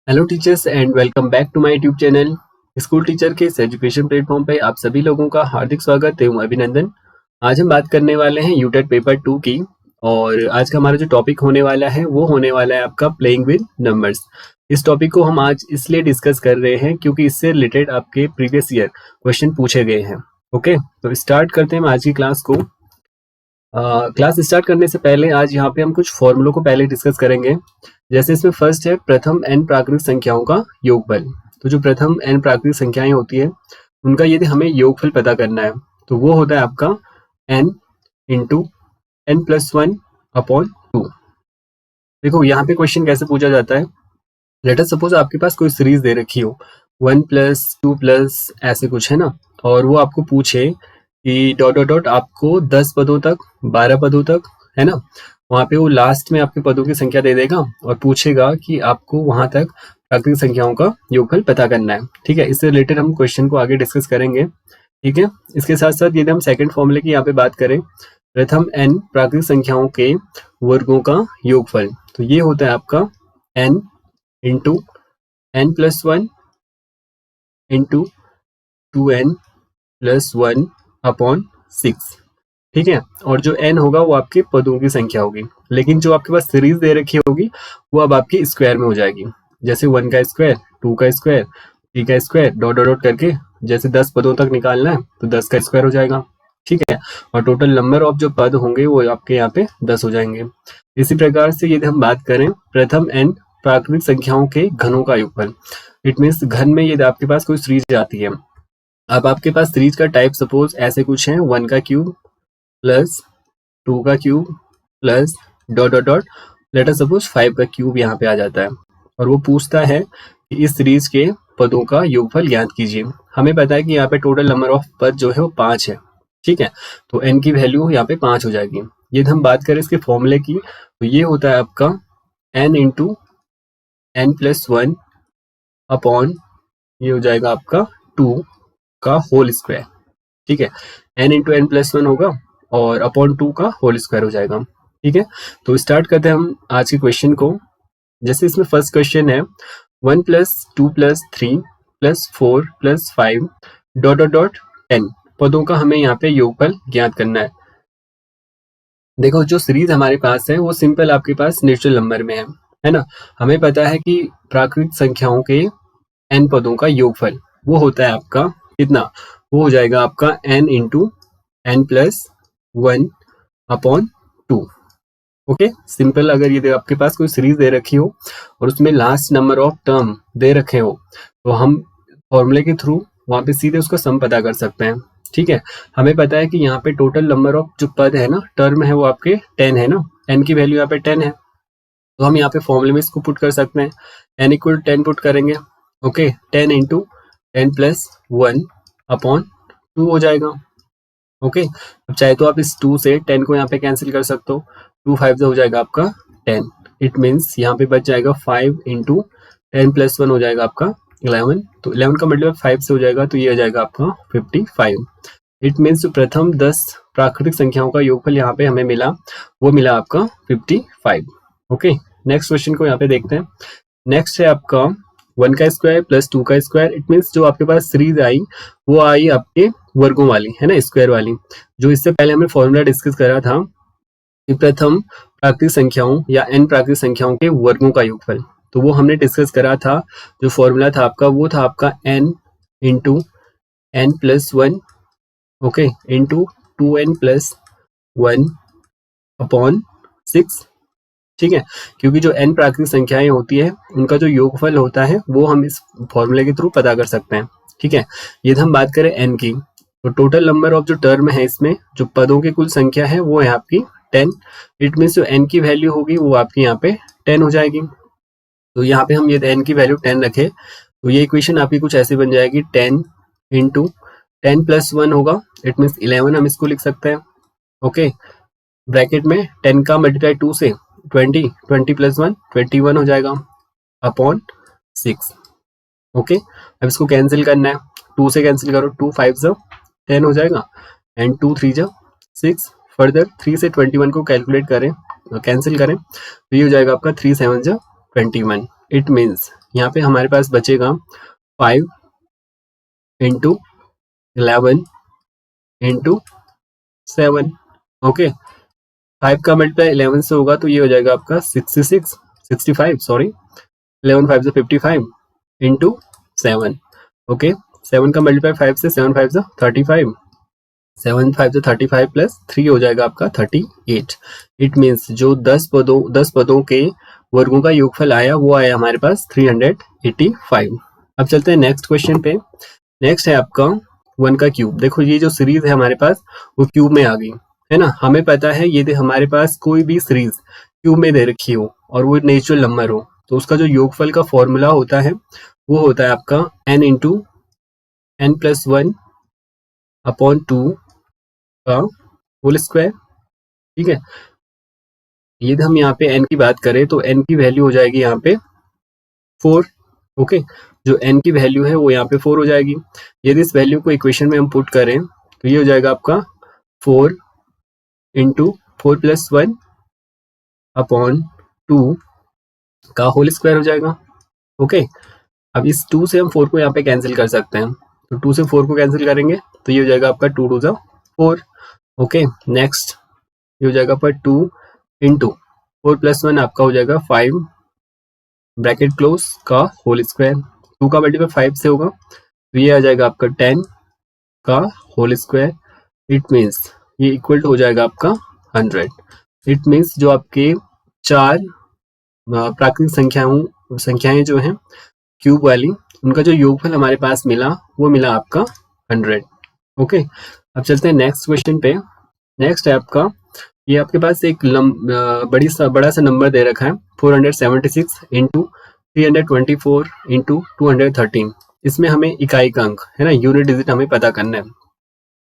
Hello teachers and welcome back to my YouTube channel. School teacher के इस education platform पे आप सभी लोगों का हार्दिक स्वागत है। हूँ अभिनंदन। आज हम बात करने वाले हैं यूटेट पेपर 2 की, और आज का हमारा जो टॉपिक होने वाला है वो होने वाला है आपका प्लेइंग विद नंबर्स। इस टॉपिक को हम आज इसलिए डिस्कस कर रहे हैं क्योंकि इससे रिलेटेड आपके प्रीवियस ईयर क्वेश्चन पूछे गए हैं। ओके, तो स्टार्ट करते हैं आज की क्लास को। क्लास स्टार्ट करने से पहले आज यहाँ पे हम कुछ फॉर्मूलों को पहले डिस्कस करेंगे। जैसे इसमें फर्स्ट है प्रथम n प्राकृतिक संख्याओं का योगफल। तो जो प्रथम n प्राकृतिक संख्याएं होती है उनका यदि हमें योगफल पता करना है तो वो होता है आपका n into n plus 1 upon 2। देखो यहाँ पे क्वेश्चन कैसे पूछा जाता है। लेट अस सपोज आपके पास कोई सीरीज दे रखी हो 1 प्लस 2 प्लस ऐसे कुछ है ना, और वो आपको पूछे कि डॉट डॉट डॉट आपको 10 पदों तक 12 पदों तक है ना, वहां पे वो लास्ट में आपके पदों की संख्या दे देगा और पूछेगा कि आपको वहां तक प्राकृतिक संख्याओं का योगफल पता करना है। ठीक है, इससे रिलेटेड हम क्वेश्चन को आगे डिस्कस करेंगे। ठीक है, इसके साथ साथ यदि हम सेकंड फॉर्मूले की यहाँ पे बात करें, प्रथम n प्राकृतिक संख्याओं के वर्गों का योगफल, तो ये होता है आपका n into n plus 1 into 2n plus 1 upon 6। ठीक है, और जो n होगा वो आपके पदों की संख्या होगी, लेकिन जो आपके पास सीरीज दे रखी होगी वो अब आपके स्क्वायर में हो जाएगी। जैसे 1 का स्क्वायर, 2 का स्क्वायर, 3 का स्क्वायर, डॉट डॉट डॉट करके जैसे 10 पदों तक निकालना है तो 10 का स्क्वायर हो जाएगा। ठीक है, और टोटल नंबर ऑफ जो पद होंगे वो आपके यहाँ पे 10 हो जाएंगे। इसी प्रकार से यदि हम बात करें प्रथम n प्राकृतिक संख्याओं के घनों का योगफल, इट मीन्स घन में यदि आपके पास कोई सीरीज आती है, अब आपके पास सीरीज का टाइप सपोज ऐसे कुछ है 1 का क्यूब प्लस 2 का cube plus dot dot dot, let us suppose 5 का क्यूब यहाँ पे आ जाता है, और वो पूछता है कि इस सीरीज के पदों का योगफल ज्ञात कीजिए। हमें पता है कि यहाँ पे टोटल नंबर ऑफ पद जो है वो 5 है। ठीक है, तो n की वैल्यू यहाँ पे 5 हो जाएगी। यदि हम बात करें इसके फॉर्मूले की तो ये होता है आपका n into n plus 1 upon ये हो जाएगा आपका 2 का होल स्क्वायर। ठीक है, n इंटू n प्लस 1 होगा और अपॉन 2 का होल स्क्वायर हो जाएगा। ठीक है, तो स्टार्ट करते हैं हम आज के क्वेश्चन को। जैसे इसमें फर्स्ट क्वेश्चन है 1 plus 2 plus 3 plus 4 plus 5 dot dot dot 10 पदों का हमें यहाँ पे योगफल ज्ञात करना है। देखो जो सीरीज हमारे पास है वो सिंपल आपके पास नेचुरल नंबर में है ना। हमें पता है कि प्राकृतिक संख्याओं के n पदों का योगफल वो होता है आपका कितना, वो हो जाएगा आपका n into n plus 1 upon 2। Okay, simple. अगर ये आपके पास कोई सीरीज दे रखी हो और उसमें लास्ट नंबर ऑफ टर्म दे रखे हो तो हम फॉर्मूले के थ्रू वहां पे सीधे उसका सम पता कर सकते हैं। ठीक है, हमें पता है कि यहाँ पे टोटल नंबर ऑफ जो पद है ना, टर्म है, वो आपके 10 है ना, n की वैल्यू यहाँ पे 10 है, तो हम यहाँ पे फॉर्मूले में इसको पुट कर सकते हैं। n इक्वल 10 पुट करेंगे। ओके, 10 इंटू 10 प्लस 1 अपॉन 2 हो जाएगा। ओके, अब चाहे तो आप इस 2 से 10 को यहाँ पे कैंसिल कर सकते हो। 2 5 से हो जाएगा आपका 10। इट मीन्स यहाँ पे बच जाएगा 5 इंटू 10 प्लस 1 हो जाएगा आपका 11। तो 11 का मतलब 5 से हो जाएगा तो ये हो जाएगा आपका 55। इट मीन्स जो प्रथम 10 प्राकृतिक संख्याओं का योगफल यहाँ पे हमें मिला वो मिला आपका 55। ओके, नेक्स्ट क्वेश्चन को यहाँ पे देखते हैं। नेक्स्ट है आपका 1 का स्क्वायर प्लस 2 का स्क्वायर। इट मीन्स जो आपके पास सीरीज आई वो आई आपके वर्गों वाली है ना, स्क्वायर वाली। जो इससे पहले हमने फॉर्मूला डिस्कस करा था कि प्रथम प्राकृतिक संख्याओं या n प्राकृतिक संख्याओं के वर्गों का योगफल, तो वो हमने डिस्कस करा था। जो फॉर्मूला था आपका वो था आपका n into n plus 1 okay into 2n plus 1 upon 6। ठीक है, क्योंकि जो n प्राकृतिक संख्याएं होती है उनका जो योगफल होता है वो हम इस फॉर्मूले के थ्रू पता कर सकते हैं। ठीक है, यदि हम बात करें n की तो टोटल नंबर ऑफ जो टर्म है इसमें जो पदों की कुल संख्या है वो है आपकी 10। इट मीन्स जो n की वैल्यू होगी वो आपकी यहाँ पे 10 हो जाएगी। तो यहाँ पे हम यदि n की वैल्यू 10 रखे तो ये इक्वेशन आपकी कुछ ऐसी बन जाएगी 10 इंटू 10 प्लस 1 होगा, इट मीन्स 11 हम इसको लिख सकते हैं। ओके, ब्रैकेट में 10 का मल्टीप्लाई 2 से 20, 20 प्लस 1 21 हो जाएगा अपॉन 6। ओके, अब इसको कैंसिल करना है, 2 से कैंसिल करो, 2 5 से 10 हो जाएगा एंड 2 3 जा 6। फर्दर 3 से 21 को कैलकुलेट करें, कैंसिल करें तो ये हो जाएगा आपका 3 7 जा 21। इट मीन्स यहाँ पे हमारे पास बचेगा 5 इंटू 11 इंटू 7। ओके, 5 का मल्टीप्लाई 11 से होगा तो ये हो जाएगा आपका 65 सॉरी, 11 5 से 55 इंटू 7। ओके, 7 का मल्टीप्लाई 5 से, 7 5 से 35, 7 5 से 35 प्लस 3 हो जाएगा आपका 38। इट मीन्स जो 10 पदों के वर्गों का योगफल आया वो आया हमारे पास 385। अब चलते हैं नेक्स्ट क्वेश्चन पे। नेक्स्ट है आपका 1 का क्यूब। देखो ये जो सीरीज है हमारे पास वो क्यूब में आ गई है ना। हमें पता है यदि हमारे पास कोई भी सीरीज क्यूब में दे रखी हो और वो नेचुरल नंबर हो तो उसका जो योगफल का फॉर्मूला होता है वो होता है आपका n into n plus 1 upon 2 का होल स्क्वायर। ठीक है, यदि हम यहाँ पे n की बात करें तो n की वैल्यू हो जाएगी यहाँ पे 4। ओके, जो n की वैल्यू है वो यहाँ पे 4 हो जाएगी। यदि इस वैल्यू को इक्वेशन में हम पुट करें तो ये हो जाएगा आपका 4 इंटू 4 प्लस 1 अपॉन 2 का होल स्क्वायर हो जाएगा। ओके, अब इस 2 से हम 4 को यहाँ पे कैंसिल कर सकते हैं, तो 2 से 4 को कैंसिल करेंगे तो ये हो जाएगा आपका 2 टू 4। ओके, नेक्स्ट ये हो जाएगा पर 2 इंटू 4 प्लस 1 आपका हो जाएगा 5 ब्रैकेट क्लोज का होल स्क्वायर। 2 का मल्टीप्लाई 5 से होगा तो ये आ जाएगा आपका 10 का होल स्क्वायर। इट मीन्स ये इक्वल हो जाएगा आपका 100। इट मीन्स जो आपके 4 प्राकृतिक संख्याएं जो हैं क्यूब वाली, उनका जो योगफल हमारे पास मिला वो मिला आपका 100। ओके, अब चलते हैं नेक्स्ट क्वेश्चन पे। नेक्स्ट है आपका, ये आपके पास एक बड़ा सा नंबर दे रखा है 476 इंटू 324 इंटू 213। इसमें हमें इकाई का अंक है ना, यूनिट डिजिट हमें पता करना है।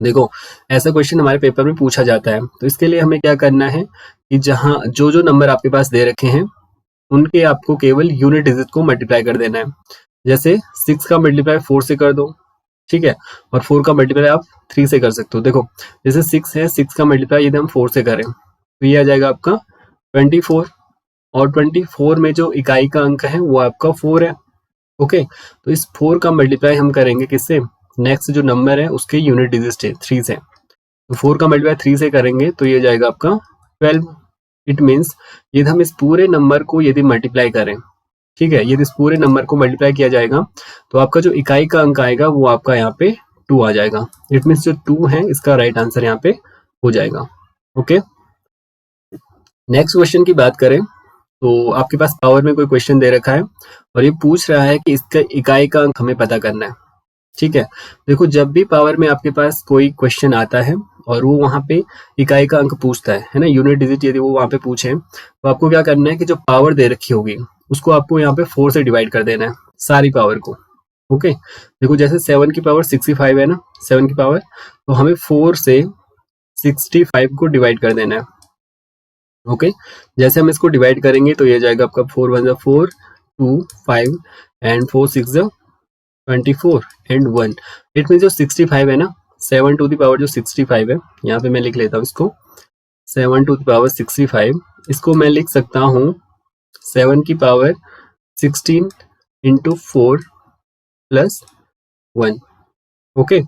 देखो ऐसा क्वेश्चन हमारे पेपर में पूछा जाता है, तो इसके लिए हमें क्या करना है कि जहां जो नंबर आपके पास दे रखे हैं उनके आपको केवल यूनिट डिजिट को मल्टीप्लाई कर देना है। जैसे 6 का मल्टीप्लाई 4 से कर दो, ठीक है, और 4 का मल्टीप्लाई आप 3 से कर सकते हो। देखो जैसे 6 है, 6 का मल्टीप्लाई यदि हम 4 से करें तो ये आ जाएगा आपका 24, और 24 में जो इकाई का अंक है वो आपका 4 है। ओके, तो इस 4 का मल्टीप्लाई हम करेंगे किससे, नेक्स्ट जो नंबर है उसके यूनिट डिजिट है 3 से, तो 4 का मल्टीप्लाई 3 से करेंगे तो ये जाएगा आपका 12। इट मीन्स यदि हम इस पूरे नंबर को यदि मल्टीप्लाई करें, ठीक है, यदि इस पूरे नंबर को मल्टीप्लाई किया जाएगा तो आपका जो इकाई का अंक आएगा वो आपका यहाँ पे 2 आ जाएगा। इट मीन्स जो 2 है इसका राइट आंसर यहाँ पे हो जाएगा। ओके, नेक्स्ट क्वेश्चन की बात करें तो आपके पास पावर में कोई क्वेश्चन दे रखा है और ये पूछ रहा है कि इसका इकाई का अंक हमें पता करना है। ठीक है, देखो जब भी पावर में आपके पास कोई क्वेश्चन आता है और वो वहां पे इकाई का अंक पूछता है ना, यूनिट डिजिट यदि वो वहां पे पूछे तो आपको क्या करना है कि जो पावर दे रखी होगी उसको आपको यहाँ पे 4 से डिवाइड कर देना है सारी पावर को। ओके, देखो जैसे 7 की पावर 65 है ना, 7 की पावर, तो हमें 4 से 65 को डिवाइड कर देना है। ओके, जैसे हम इसको डिवाइड करेंगे तो ये जाएगा आपका 4 1 4 2 5 एंड 4 6 24 एंड 1। इट मीन जो 65 है ना, 7 टू द पावर जो 65 है, यहाँ पे मैं लिख लेता हूँ इसको 7 टू द पावर 65, इसको मैं लिख सकता हूँ 7 की पावर 16 इंटू 4 प्लस 1। ओके,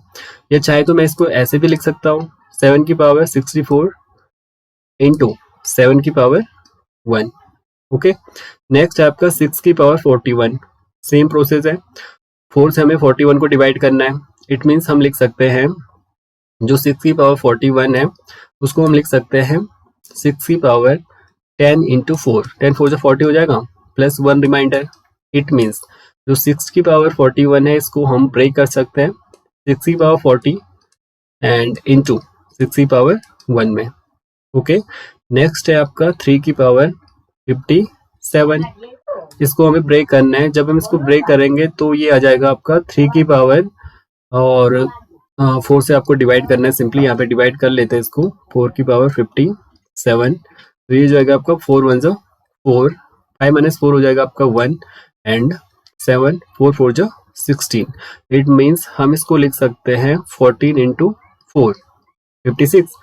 या चाहे तो मैं इसको ऐसे भी लिख सकता हूँ 7 की पावर 64 इंटू 7 की पावर 1। ओके, नेक्स्ट है आपका 6 की पावर 41। सेम प्रोसेस है, 4 से हमें 41 को डिवाइड करना है। इट मीन्स हम लिख सकते हैं जो 6 की पावर 41 है उसको हम लिख सकते हैं 6 की पावर 10 इंटू 4, 10 4 से 40 हो जाएगा प्लस 1 रिमाइंडर। इट मीन्स जो 6 की पावर 41 है इसको हम ब्रेक कर सकते हैं 6 की पावर 40 एंड इंटू 6 की पावर 1 में। ओके, नेक्स्ट है आपका 3 की पावर 57, इसको हमें ब्रेक करना है। जब हम इसको ब्रेक करेंगे तो ये आ जाएगा आपका 3 की पावर और 4 से आपको डिवाइड करना है, सिंपली यहाँ पे डिवाइड कर लेते हैं इसको 4 की पावर 57, तो ये जाएगा आपका 4 1 जो 4, 5 माइनस 4 हो जाएगा आपका 1 एंड 7 4 4 जो 16। इट मीन्स हम इसको लिख सकते हैं 14 इंटू 4 56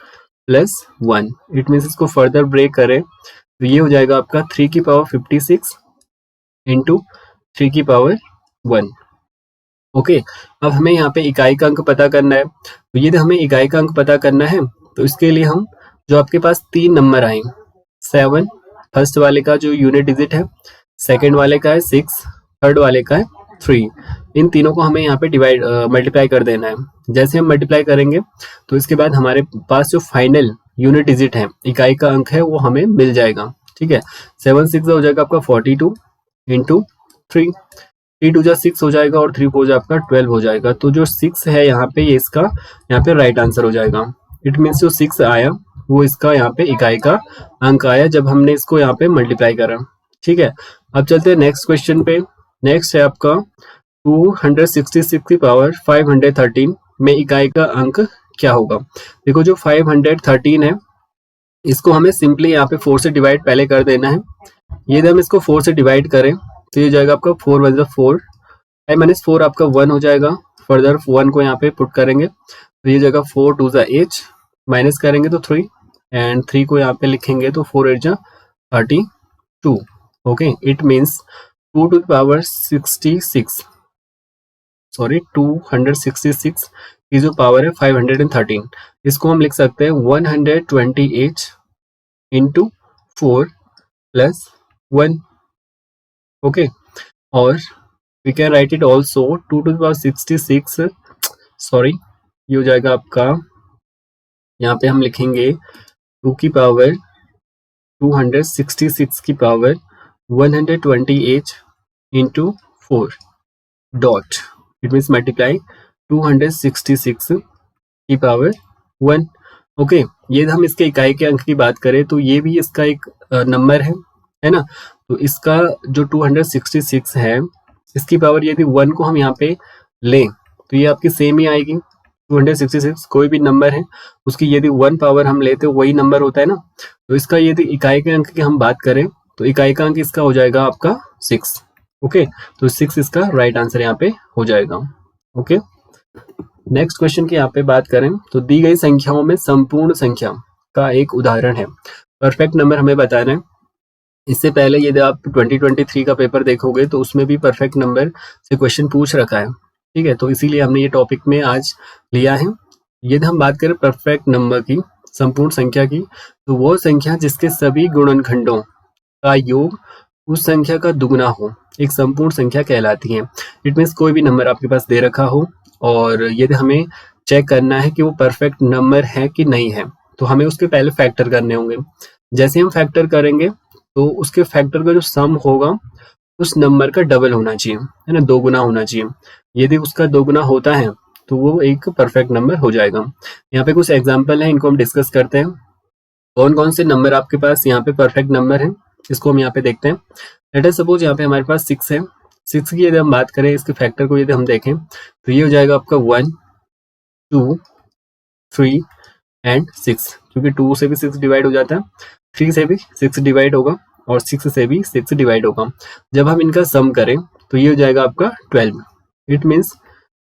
प्लस 1। इट मीन्स इसको फर्दर ब्रेक करें तो ये हो जाएगा आपका 3 की पावर 56 इंटू 3 की पावर 1। ओके, अब हमें यहाँ पे इकाई का अंक पता करना है। तो यदि हमें इकाई का अंक पता करना है तो इसके लिए हम जो आपके पास 3 नंबर आए 7, फर्स्ट वाले का जो यूनिट डिजिट है, सेकंड वाले का है 6, थर्ड वाले का है 3। इन तीनों को हमें यहाँ पे डिवाइड मल्टीप्लाई कर देना है। जैसे हम मल्टीप्लाई करेंगे तो इसके बाद हमारे पास जो फाइनल यूनिट डिजिट है, इकाई का अंक है, वो हमें मिल जाएगा। ठीक है, 7 6 हो जाएगा आपका 42 इंटू 3, 3 2 जा 6 हो जाएगा और 3 4 जा आपका 12 हो जाएगा। तो जो 6 है यहाँ पे, ये इसका यहाँ पे राइट आंसर हो जाएगा। इट मीन्स जो 6 आया वो इसका यहाँ पे इकाई का अंक आया जब हमने इसको यहाँ पे मल्टीप्लाई करा। ठीक है, अब चलते हैं नेक्स्ट क्वेश्चन पे। नेक्स्ट है आपका 266 की पावर 513 में इकाई का अंक क्या होगा। देखो जो 513 है, इसको हमें सिंपली यहाँ पे 4 से डिवाइड पहले कर देना है। यदि हम इसको 4 से डिवाइड करें तो ये जाएगा आपका 4 वन जा 4, 5 माइनस 4 आपका 1 हो जाएगा। फर्दर 1 को यहाँ पे पुट करेंगे तो ये जाएगा 4 2 जा 8, माइनस करेंगे तो 3, एंड 3 को यहाँ पे लिखेंगे तो 4 8 जा 32। Okay, it means 2 to the power 66, sorry 266 की जो पावर है 513, इसको हम लिख सकते हैं 128 इंटू 4 प्लस 1। ओके, और we can write it also 2 to the power 66, sorry ये हो जाएगा आपका, यहाँ पे हम लिखेंगे 2 की पावर 266 की power 128 into 4 dot, it means multiply 266 की पावर 1। ओके, ये हम इसके इकाई के अंक की बात करें तो ये भी इसका एक नंबर है ना। तो इसका जो 266 है, इसकी पावर यदि 1 को हम यहाँ पे लें तो ये आपकी सेम ही आएगी। 266 कोई भी नंबर है, उसकी यदि 1 पावर हम लेते वही नंबर होता है ना। तो इसका यदि इकाई के अंक की हम बात करें तो इकाई का अंक इसका हो जाएगा आपका 6। ओके, तो 6 इसका राइट आंसर यहाँ पे हो जाएगा। ओके, नेक्स्ट क्वेश्चन की यहाँ पे बात करें तो दी गई संख्याओं में संपूर्ण संख्या का एक उदाहरण है, परफेक्ट नंबर हमें बताना है। इससे पहले यदि आप 2023 का पेपर देखोगे तो उसमें भी परफेक्ट नंबर से क्वेश्चन पूछ रखा है। ठीक है, तो इसीलिए हमने ये टॉपिक में आज लिया है। यदि हम बात करें परफेक्ट नंबर की, संपूर्ण संख्या की, तो वो संख्या जिसके सभी गुणनखंडों का योग उस संख्या का दुगना हो एक संपूर्ण संख्या कहलाती है। इट मीन्स कोई भी नंबर आपके पास दे रखा हो और यदि हमें चेक करना है कि वो परफेक्ट नंबर है कि नहीं है, तो हमें उसके पहले फैक्टर करने होंगे। जैसे हम फैक्टर करेंगे तो उसके फैक्टर का जो सम होगा उस नंबर का डबल होना चाहिए, है ना, 2 गुना होना चाहिए। यदि उसका 2 गुना होता है तो वो एक परफेक्ट नंबर हो जाएगा। यहाँ पे कुछ एग्जाम्पल है, इनको हम डिस्कस करते हैं। कौन कौन से नंबर आपके पास यहाँ पे परफेक्ट नंबर है, इसको हम यहाँ पे देखते हैं। लेट अस सपोज यहाँ पे हमारे पास 6 है। 6 की यदि हम बात करें, इसके फैक्टर को यदि हम देखें तो ये हो जाएगा आपका 1 2 3 एंड 6, क्योंकि 2 से भी 6 डिवाइड हो जाता है, 3 से भी 6 डिवाइड होगा और 6 से भी 6 डिवाइड होगा। जब हम इनका सम करें तो ये हो जाएगा आपका 12। इट मीन्स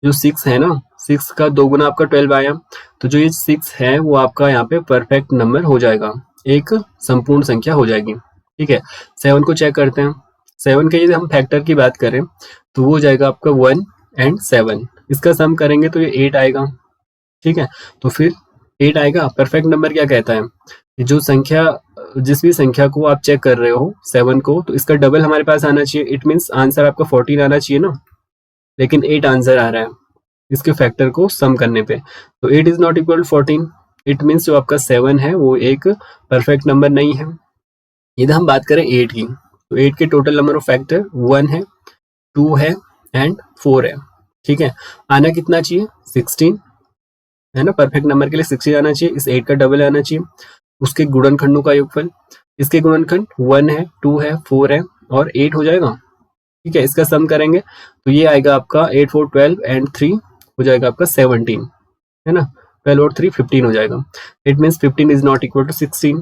जो 6 है ना, 6 का 2 गुना आपका 12 आया, तो जो ये 6 है वो आपका यहाँ पे परफेक्ट नंबर हो जाएगा, एक संपूर्ण संख्या हो जाएगी। ठीक है, 7 को चेक करते हैं। 7 के यदि हम फैक्टर की बात करें तो वो हो जाएगा आपका 1 एंड 7, इसका सम करेंगे तो ये 8 आएगा। ठीक है, तो फिर 8 आएगा। परफेक्ट नंबर क्या कहता है, जो संख्या, जिस भी संख्या को आप चेक कर रहे हो 7 को, तो इसका डबल हमारे पास आना चाहिए। इट मीन्स आंसर आपका 14 आना चाहिए ना, लेकिन 8 आंसर आ रहा है इसके फैक्टर को सम करने पे। तो 8 is not equal to 14। It means जो आपका 7 है वो एक परफेक्ट नंबर नहीं है। यदि हम बात करें 8 की, तो 8 के टोटल नंबर ऑफ फैक्टर 1 है, 2 है एंड 4 है। ठीक है, आना कितना चाहिए, 16, है ना। परफेक्ट नंबर के लिए 16 आना चाहिए, इस 8 का डबल आना चाहिए। उसके गुणनखंडों का योगफल, इसके गुणनखंड 1 है, 2 है, 4 है और 8 हो जाएगा। ठीक है, इसका सम करेंगे तो ये आएगा आपका 8 4 12 एंड 3 हो जाएगा आपका 17, है ना। 12 और 3 15 हो जाएगा। It means 15 is not equal to 16,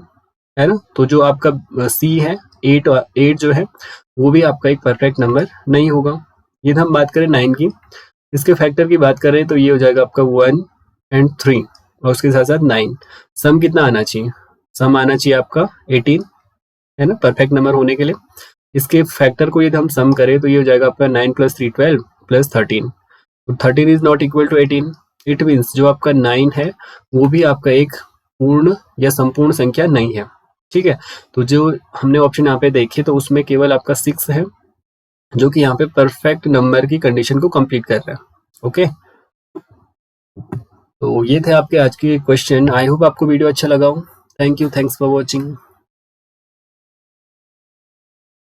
है ना। तो जो आपका सी है 8 जो है वो भी आपका एक परफेक्ट नंबर नहीं होगा। यदि हम बात करें 9 की, इसके फैक्टर की बात करें तो ये हो जाएगा आपका 1 एंड 3 और उसके साथ साथ 9। सम कितना आना चाहिए, सम आना चाहिए आपका 18, है ना, परफेक्ट नंबर होने के लिए। इसके फैक्टर को यदि हम सम करें तो ये हो जाएगा आपका 9 + 3 12 + 13। तो 13 is not equal to 18। It means जो आपका 9 है वो भी आपका एक पूर्ण या संपूर्ण संख्या नहीं है। ठीक है, तो जो हमने ऑप्शन यहाँ पे देखे तो उसमें केवल आपका 6 है जो कि यहाँ पे परफेक्ट नंबर की कंडीशन को कंप्लीट कर रहा है। ओके, तो ये थे आपके आज के क्वेश्चन। आई होप आपको वीडियो अच्छा लगा हो। Thank you, thanks for watching.